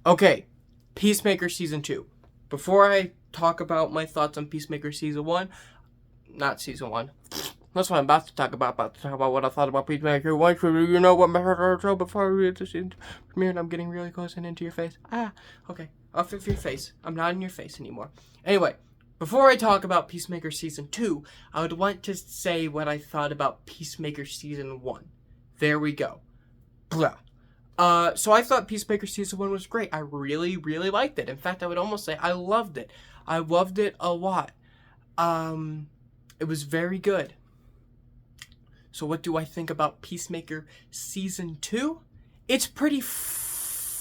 Okay, Peacemaker Season 2. Before I talk about my thoughts on Peacemaker Season 1, not Season 1. That's what I'm about to talk about. What I thought about Peacemaker 1. You know what my heart before we read the season premiere, and I'm getting really close and into your face. Okay. Off of your face. I'm not in your face anymore. Anyway, before I talk about Peacemaker Season 2, I would want to say what I thought about Peacemaker Season 1. There we go. Blah. So I thought Peacemaker Season 1 was great. I really, really liked it. In fact, I would almost say I loved it. I loved it a lot. It was very good. So what do I think about Peacemaker Season 2? It's pretty flippin'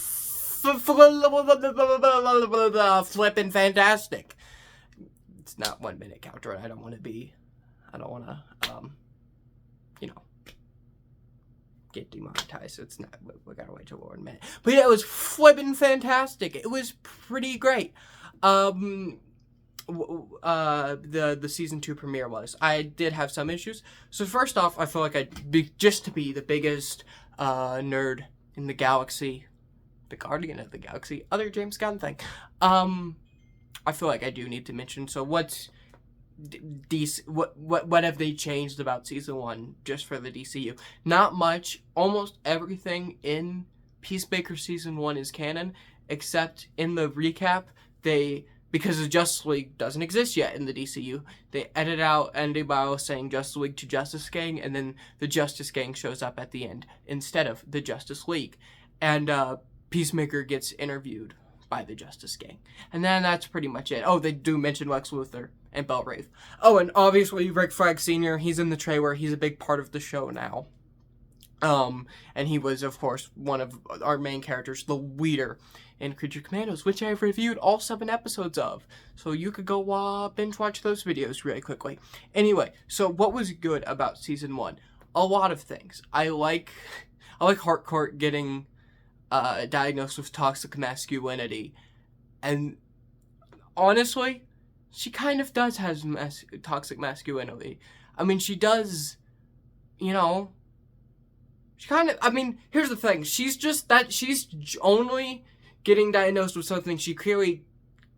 fantastic. It's not 1 minute counter. I don't want to, get demonetized. It's not, we gotta wait till 1 minute. But yeah, it was flippin' fantastic. It was pretty great. The Season 2 premiere was. I did have some issues. So first off, I feel like just to be the biggest nerd in the galaxy, the guardian of the galaxy, other James Gunn thing, I feel like I do need to mention, so what's DC, what have they changed about Season 1 just for the DCU? Not much. Almost everything in Peacemaker Season 1 is canon, except in the recap, because the Justice League doesn't exist yet in the DCU, they edit out Andy Bio saying Justice League to Justice Gang, and then the Justice Gang shows up at the end instead of the Justice League. And Peacemaker gets interviewed by the Justice Gang. And then that's pretty much it. Oh, they do mention Lex Luthor and Belle Reve. Oh, and obviously Rick Flag Sr., he's in the trailer. He's a big part of the show now. And he was, of course, one of our main characters, the leader in Creature Commandos, which I've reviewed all 7 episodes of. So you could go binge watch those videos really quickly. Anyway, so what was good about Season 1? A lot of things. I like Harcourt getting diagnosed with toxic masculinity. And honestly, she kind of does have toxic masculinity. I mean, she does, she kind of, here's the thing. She's only getting diagnosed with something she clearly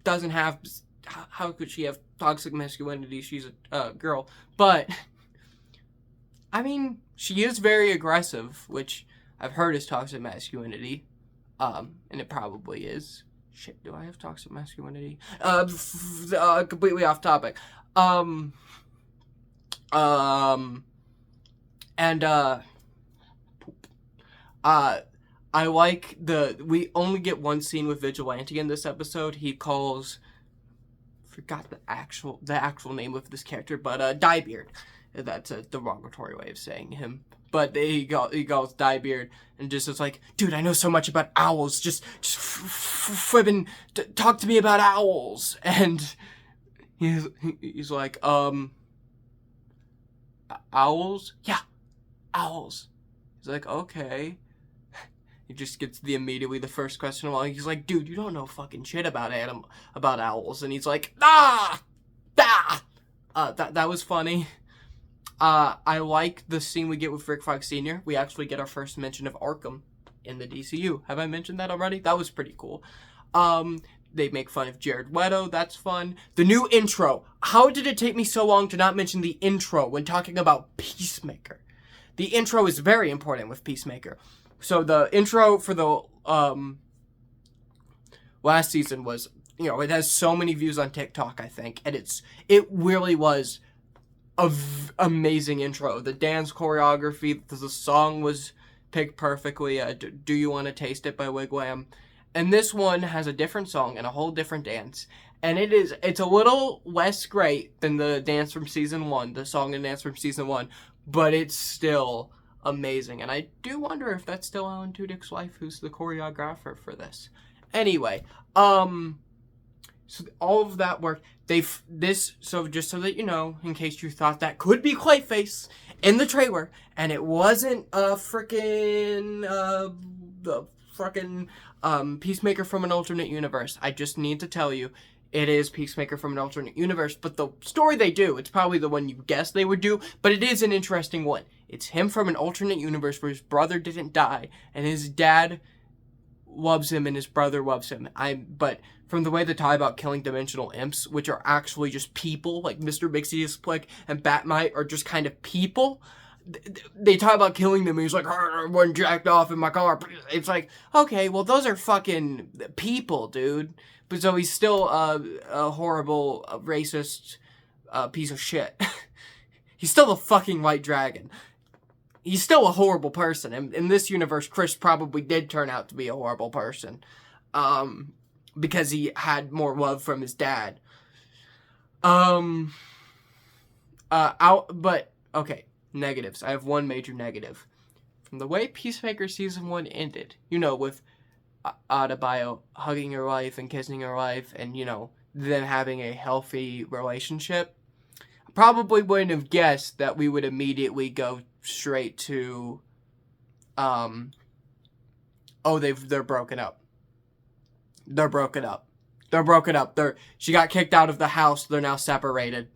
doesn't have. How could she have toxic masculinity? She's a girl. But, she is very aggressive, which I've heard is toxic masculinity. And it probably is. Shit, do I have toxic masculinity? Completely off topic. I like we only get one scene with Vigilante in this episode. He calls, forgot the actual name of this character, but Diebeard. That's a derogatory way of saying him. But he calls Diebeard and just is like, dude, I know so much about owls. Just flippin' talk to me about owls. And he's like, owls? Yeah, owls. He's like, okay. He just gets immediately the first question along. He's like, dude, you don't know fucking shit about owls. And he's like, that was funny. I like the scene we get with Rick Flag Sr. We actually get our first mention of Arkham in the DCU. Have I mentioned that already? That was pretty cool. They make fun of Jared Leto. That's fun. The new intro. How did it take me so long to not mention the intro when talking about Peacemaker? The intro is very important with Peacemaker. So the intro for the last season was, it has so many views on TikTok, I think, and it really was amazing intro. The dance choreography, the song was picked perfectly. Do You Want to Taste It by Wigwam. And this one has a different song and a whole different dance. And it's a little less great than the dance from Season 1, the song and dance from Season 1, but it's still amazing. And I do wonder if that's still Alan Tudyk's wife who's the choreographer for this. Anyway, so all of that work, so just so that you know, in case you thought that could be Clayface in the trailer, and it wasn't the frickin' Peacemaker from an alternate universe, I just need to tell you, it is Peacemaker from an alternate universe, but the story they do, it's probably the one you guessed they would do, but it is an interesting one. It's him from an alternate universe where his brother didn't die, and his dad loves him and his brother loves him. But from the way they talk about killing dimensional imps, which are actually just people, like Mr. Mixie and Batmite are just kind of people. They talk about killing them, and he's like, one jacked off in my car. It's like, okay, well, those are fucking people, dude. But so he's still a horrible, racist piece of shit. He's still a fucking white dragon. He's still a horrible person. And in this universe, Chris probably did turn out to be a horrible person. Because he had more love from his dad. But, okay, negatives. I have one major negative. From the way Peacemaker Season 1 ended, with Adebayo hugging her wife and kissing her wife and, them having a healthy relationship, I probably wouldn't have guessed that we would immediately go straight to, they're broken up. They're broken up. She got kicked out of the house. They're now separated.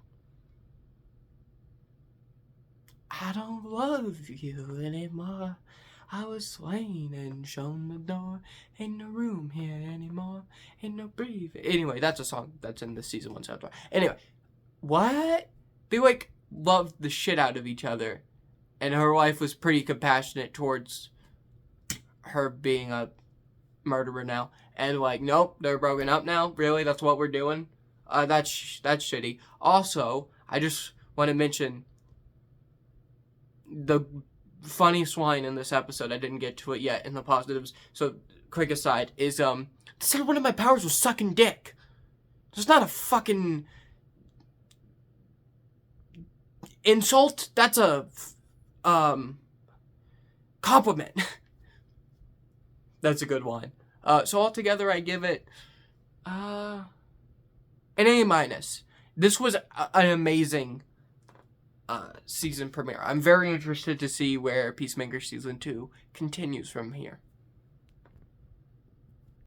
I don't love you anymore. I was slain and shown the door. Ain't no room here anymore. Ain't no breathing. Anyway, that's a song that's in the Season 1 soundtrack. Anyway, what? They, loved the shit out of each other. And her wife was pretty compassionate towards her being a murderer now. And, nope, they're broken up now? Really? That's what we're doing? That's shitty. Also, I just want to mention the funniest line in this episode. I didn't get to it yet in the positives. So, quick aside, is, said one of my powers was sucking dick. That's not a fucking insult. That's a, compliment. That's a good line. So altogether, I give it an A-. This was an amazing season premiere. I'm very interested to see where Peacemaker Season 2 continues from here.